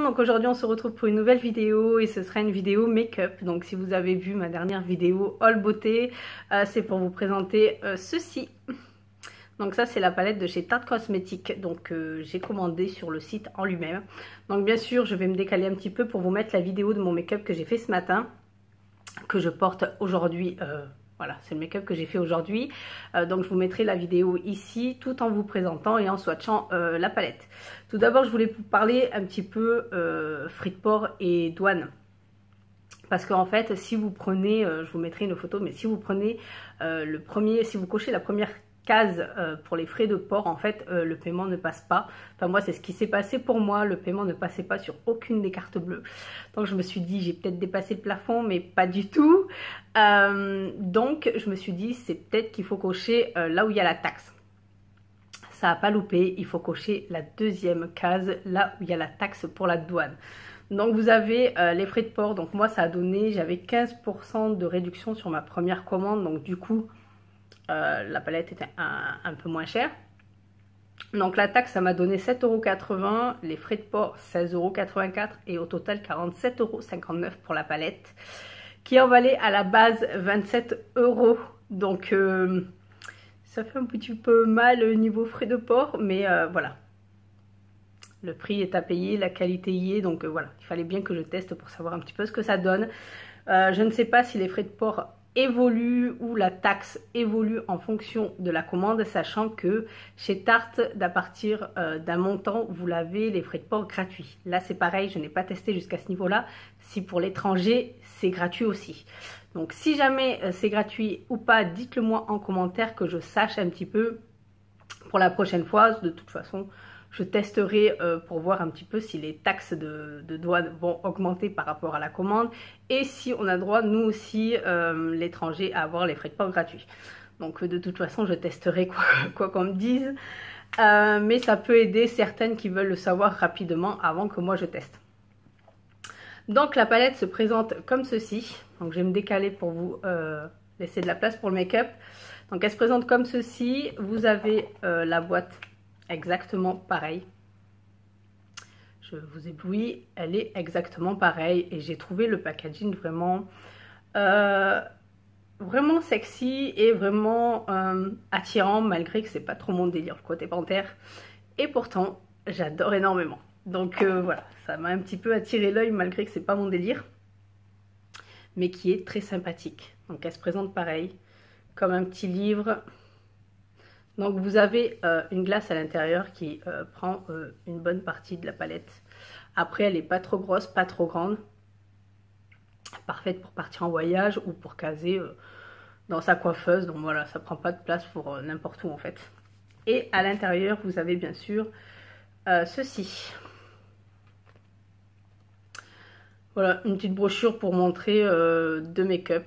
donc aujourd'hui on se retrouve pour une nouvelle vidéo et ce sera une vidéo make-up. Donc si vous avez vu ma dernière vidéo All Beauté, c'est pour vous présenter ceci. Donc ça c'est la palette de chez Tarte Cosmetics, donc j'ai commandé sur le site en lui-même. Donc bien sûr je vais me décaler un petit peu pour vous mettre la vidéo de mon make-up que j'ai fait ce matin, que je porte aujourd'hui. Voilà, c'est le make-up que j'ai fait aujourd'hui. Donc je vous mettrai la vidéo ici tout en vous présentant et en swatchant la palette. Tout d'abord je voulais vous parler un petit peu frais de port et douane. Parce qu'en fait si vous prenez, je vous mettrai une photo, mais si vous prenez si vous cochez la première case pour les frais de port, en fait le paiement ne passe pas. Enfin moi c'est ce qui s'est passé pour moi, le paiement ne passait pas sur aucune des cartes bleues. Donc je me suis dit j'ai peut-être dépassé le plafond, mais pas du tout. Donc je me suis dit c'est peut-être qu'il faut cocher là où il y a la taxe. Ça n'a pas loupé, il faut cocher la deuxième case là où il y a la taxe pour la douane. Donc vous avez les frais de port, donc moi ça a donné, j'avais 15% de réduction sur ma première commande, donc du coup la palette était un peu moins chère. Donc la taxe ça m'a donné 7,80 €, les frais de port 16,84 € et au total 47,59 € pour la palette qui en valait à la base 27 €. Donc ça fait un petit peu mal au niveau frais de port, mais voilà. Le prix est à payer, la qualité y est, donc voilà, il fallait bien que je teste pour savoir un petit peu ce que ça donne. Je ne sais pas si les frais de port évolue ou la taxe évolue en fonction de la commande, sachant que chez Tarte, d'à partir d'un montant, vous l'avez les frais de port gratuits. Là c'est pareil, je n'ai pas testé jusqu'à ce niveau-là. Si pour l'étranger c'est gratuit aussi. Donc si jamais c'est gratuit ou pas, dites-le moi en commentaire que je sache un petit peu pour la prochaine fois. De toute façon je testerai pour voir un petit peu si les taxes de douane vont augmenter par rapport à la commande et si on a droit, nous aussi, l'étranger, à avoir les frais de port gratuits. Donc de toute façon, je testerai quoi qu'on me dise. Mais ça peut aider certaines qui veulent le savoir rapidement avant que moi je teste. Donc la palette se présente comme ceci. Donc je vais me décaler pour vous laisser de la place pour le make-up. Donc elle se présente comme ceci. Vous avez la boîte exactement pareil. Je vous éblouis, elle est exactement pareille et j'ai trouvé le packaging vraiment vraiment sexy et vraiment attirant, malgré que c'est pas trop mon délire le côté panthère, et pourtant j'adore énormément. Donc voilà, ça m'a un petit peu attiré l'œil malgré que c'est pas mon délire, mais qui est très sympathique. Donc elle se présente pareil comme un petit livre. Donc vous avez une glace à l'intérieur qui prend une bonne partie de la palette. Après elle n'est pas trop grosse, pas trop grande. Parfaite pour partir en voyage ou pour caser dans sa coiffeuse. Donc voilà, ça prend pas de place pour n'importe où en fait. Et à l'intérieur vous avez bien sûr ceci. Voilà, une petite brochure pour montrer deux make-up.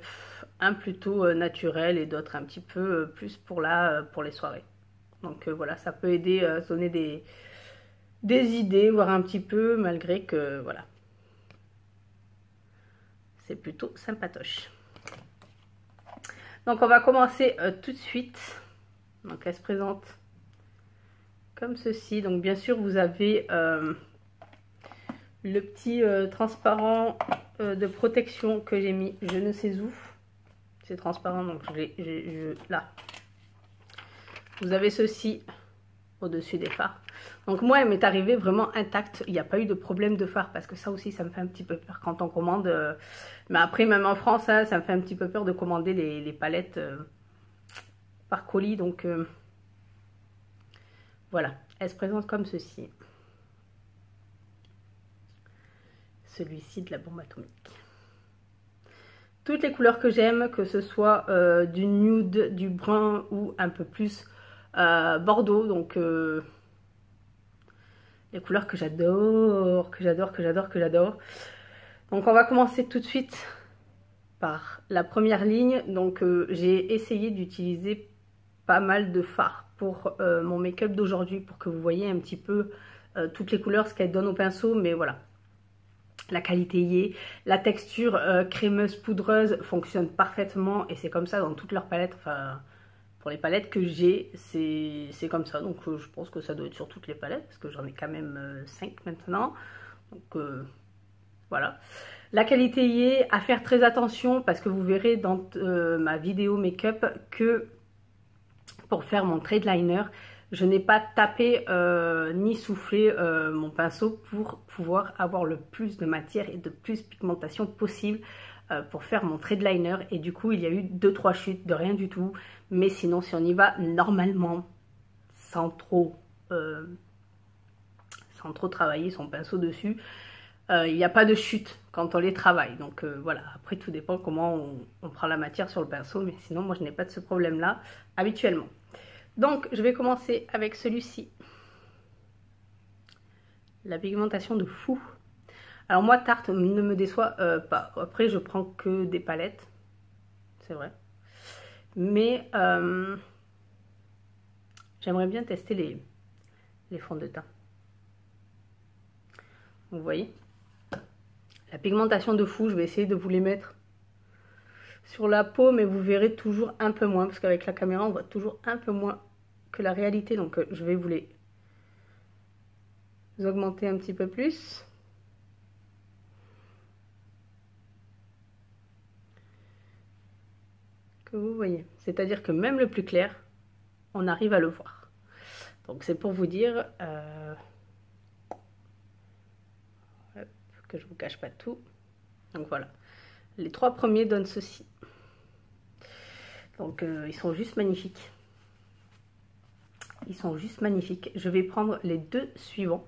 Un plutôt naturel et d'autres un petit peu plus pour les soirées. Donc voilà, ça peut aider à donner des idées, voir un petit peu, malgré que voilà, c'est plutôt sympatoche. Donc on va commencer tout de suite. Donc elle se présente comme ceci. Donc bien sûr vous avez le petit transparent de protection que j'ai mis je ne sais où. C'est transparent, donc là. Vous avez ceci au-dessus des fards. Donc moi, elle m'est arrivée vraiment intacte. Il n'y a pas eu de problème de fard, parce que ça aussi, ça me fait un petit peu peur quand on commande. Mais après, même en France, hein, ça me fait un petit peu peur de commander les palettes par colis. Donc voilà, elle se présente comme ceci. Celui-ci de la bombe atomique. Toutes les couleurs que j'aime, que ce soit du nude, du brun ou un peu plus bordeaux. Donc les couleurs que j'adore, que j'adore. Donc on va commencer tout de suite par la première ligne. Donc j'ai essayé d'utiliser pas mal de fards pour mon make-up d'aujourd'hui, pour que vous voyez un petit peu toutes les couleurs, ce qu'elles donnent au pinceau. Mais voilà, la qualité y est, la texture crémeuse poudreuse fonctionne parfaitement et c'est comme ça dans toutes leurs palettes. Enfin, pour les palettes que j'ai, c'est comme ça. Donc je pense que ça doit être sur toutes les palettes parce que j'en ai quand même 5 maintenant. Donc voilà. La qualité y est, à faire très attention parce que vous verrez dans ma vidéo make-up que pour faire mon trade liner, je n'ai pas tapé ni soufflé mon pinceau pour pouvoir avoir le plus de matière et de plus de pigmentation possible pour faire mon trade liner. Et du coup, il y a eu 2-3 chutes de rien du tout. Mais sinon, si on y va normalement, sans trop travailler son pinceau dessus, il n'y a pas de chute quand on les travaille. Donc voilà, après tout dépend comment on prend la matière sur le pinceau. Mais sinon, moi, je n'ai pas de ce problème-là habituellement. Donc, je vais commencer avec celui-ci. La pigmentation de fou. Alors moi, Tarte ne me déçoit pas. Après, je prends que des palettes. C'est vrai. Mais j'aimerais bien tester les fonds de teint. Vous voyez, la pigmentation de fou, je vais essayer de vous les mettre sur la peau, mais vous verrez toujours un peu moins, parce qu'avec la caméra, on voit toujours un peu moins que la réalité. Donc je vais vous les augmenter un petit peu plus. Que vous voyez. C'est-à-dire que même le plus clair, on arrive à le voir. Donc c'est pour vous dire que je vous cache pas tout. Donc voilà. Les 3 premiers donnent ceci. Donc ils sont juste magnifiques. Ils sont juste magnifiques. Je vais prendre les 2 suivants.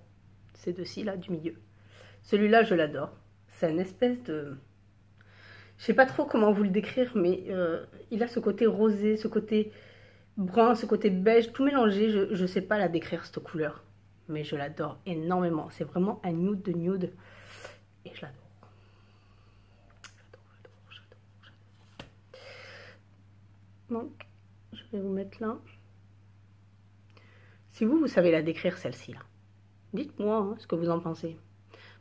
Ces 2-ci là du milieu. Celui-là, je l'adore. C'est une espèce de... Je sais pas trop comment vous le décrire, mais il a ce côté rosé, ce côté brun, ce côté beige, tout mélangé. Je sais pas la décrire cette couleur, mais je l'adore énormément. C'est vraiment un nude de nude et je l'adore. Donc, je vais vous mettre là. Si vous savez la décrire celle-ci là, dites-moi hein, ce que vous en pensez.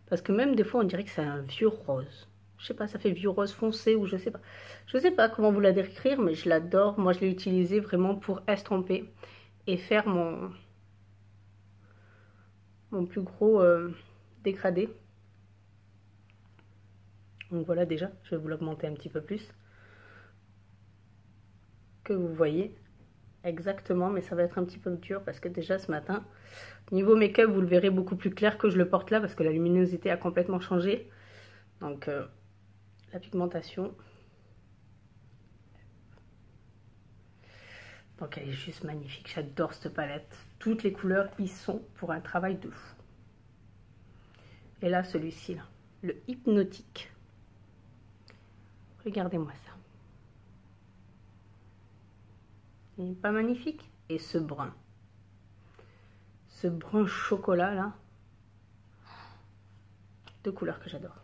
Parce que même des fois, on dirait que c'est un vieux rose. Je sais pas, ça fait vieux rose foncé ou je sais pas. Je sais pas comment vous la décrire, mais je l'adore. Moi, je l'ai utilisé vraiment pour estomper et faire mon plus gros dégradé. Donc voilà, déjà, je vais vous l'augmenter un petit peu plus. Que vous voyez exactement, mais ça va être un petit peu dur parce que déjà ce matin, niveau make-up, vous le verrez beaucoup plus clair que je le porte là parce que la luminosité a complètement changé. Donc la pigmentation, donc elle est juste magnifique. J'adore cette palette. Toutes les couleurs y sont pour un travail de fou. Et là, celui-ci, là, le hypnotique. Regardez-moi ça. Il n'est pas magnifique? Et ce brun chocolat là, 2 couleurs que j'adore.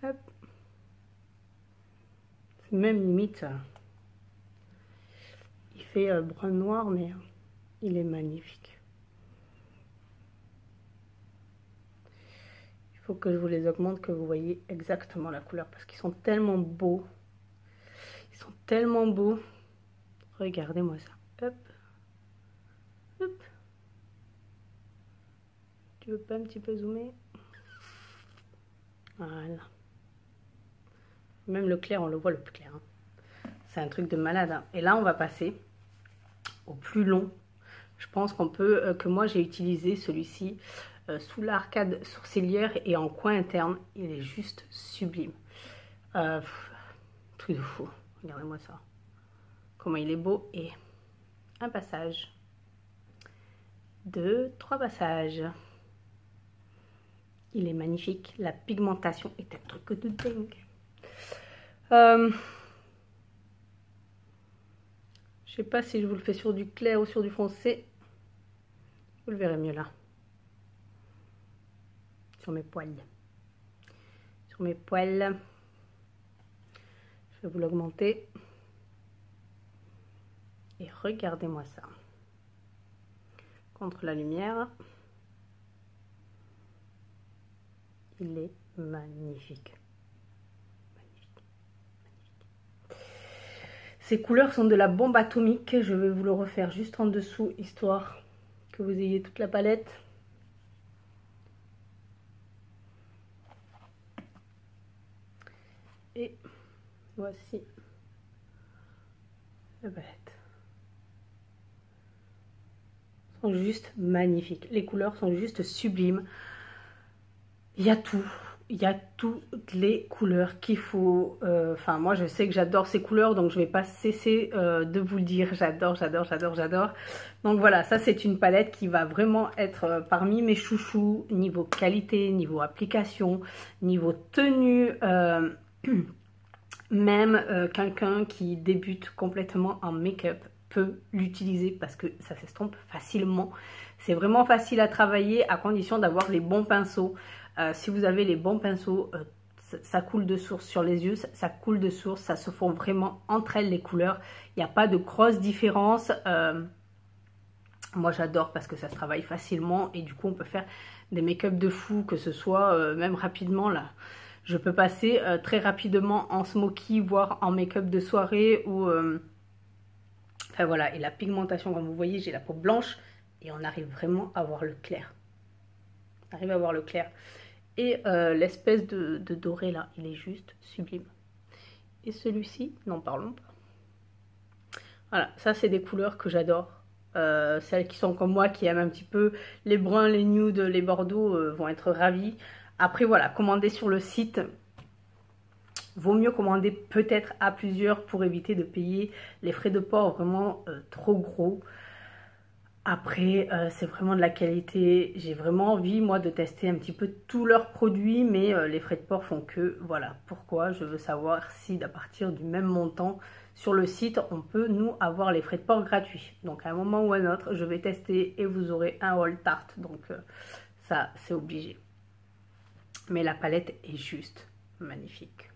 Hop. C'est même limite, il fait brun noir, mais il est magnifique. Il faut que je vous les augmente, que vous voyez exactement la couleur, parce qu'ils sont tellement beaux. Ils sont tellement beaux. Regardez-moi ça. Hop. Hop. Tu veux pas un petit peu zoomer? Voilà. Même le clair, on le voit le plus clair. Hein. C'est un truc de malade. Hein. Et là, on va passer au plus long. Je pense qu'on peut, que moi j'ai utilisé celui-ci sous l'arcade sourcilière et en coin interne. Il est juste sublime. Truc de fou. Regardez-moi ça. Comment il est beau. Et un passage. 2, 3 passages. Il est magnifique. La pigmentation est un truc de dingue. Je sais pas si je vous le fais sur du clair ou sur du foncé. Vous le verrez mieux là. Sur mes poils. Sur mes poils. Je vais vous l'augmenter. Et regardez-moi ça. Contre la lumière. Il est magnifique. Magnifique. Ces couleurs sont de la bombe atomique. Je vais vous le refaire juste en dessous, histoire que vous ayez toute la palette. Voici la palette. Sont juste magnifiques. Les couleurs sont juste sublimes. Il y a tout. Il y a toutes les couleurs qu'il faut. Enfin, moi, je sais que j'adore ces couleurs, donc je ne vais pas cesser de vous le dire. J'adore, j'adore, j'adore, j'adore. Donc voilà, ça, c'est une palette qui va vraiment être parmi mes chouchous, niveau qualité, niveau application, niveau tenue. Même quelqu'un qui débute complètement en make-up peut l'utiliser parce que ça s'estompe facilement. C'est vraiment facile à travailler à condition d'avoir les bons pinceaux. Si vous avez les bons pinceaux, ça coule de source sur les yeux, ça coule de source, ça se fond vraiment entre elles les couleurs. Il n'y a pas de grosse différence. Moi j'adore parce que ça se travaille facilement et du coup on peut faire des make-up de fou, que ce soit même rapidement là. Je peux passer très rapidement en smoky, voire en make-up de soirée ou... Enfin voilà, et la pigmentation, comme vous voyez, j'ai la peau blanche et on arrive vraiment à voir le clair. On arrive à voir le clair. Et l'espèce de doré là, il est juste sublime. Et celui-ci, n'en parlons pas. Voilà, ça c'est des couleurs que j'adore. Celles qui sont comme moi, qui aiment un petit peu les bruns, les nudes, les bordeaux, vont être ravies. Après voilà, commander sur le site. Vaut mieux commander peut-être à plusieurs pour éviter de payer les frais de port vraiment trop gros. Après, c'est vraiment de la qualité. J'ai vraiment envie, moi, de tester un petit peu tous leurs produits, mais les frais de port font que, voilà. Pourquoi? Je veux savoir si, à partir du même montant, sur le site, on peut, nous, avoir les frais de port gratuits. Donc, à un moment ou à un autre, je vais tester et vous aurez un haul tarte. Donc, ça, c'est obligé. Mais la palette est juste magnifique.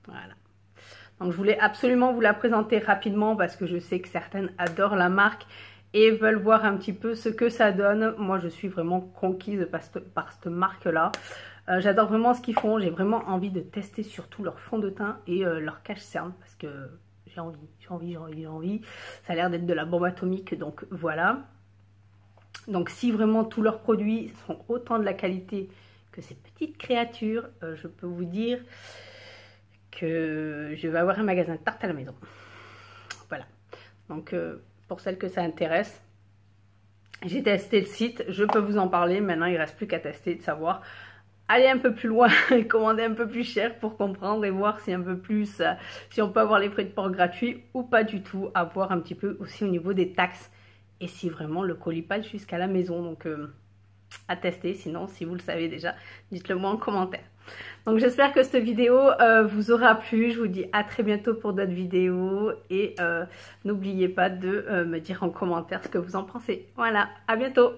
Voilà. Donc je voulais absolument vous la présenter rapidement parce que je sais que certaines adorent la marque et veulent voir un petit peu ce que ça donne. Moi je suis vraiment conquise par cette marque là. J'adore vraiment ce qu'ils font. J'ai vraiment envie de tester surtout leur fond de teint et leur cache-cerne parce que j'ai envie. Ça a l'air d'être de la bombe atomique, donc voilà. Donc si vraiment tous leurs produits sont autant de la qualité que ces petites créatures, je peux vous dire que je vais avoir un magasin de tarte à la maison. Voilà. Donc pour celles que ça intéresse, j'ai testé le site, je peux vous en parler. Maintenant il ne reste plus qu'à tester, de savoir aller un peu plus loin et commander un peu plus cher pour comprendre et voir si un peu plus, si on peut avoir les frais de port gratuits ou pas du tout, à voir un petit peu aussi au niveau des taxes et si vraiment le colis passe jusqu'à la maison. Donc à tester, sinon si vous le savez déjà, dites-le moi en commentaire. Donc j'espère que cette vidéo vous aura plu. Je vous dis à très bientôt pour d'autres vidéos et n'oubliez pas de me dire en commentaire ce que vous en pensez. Voilà, à bientôt.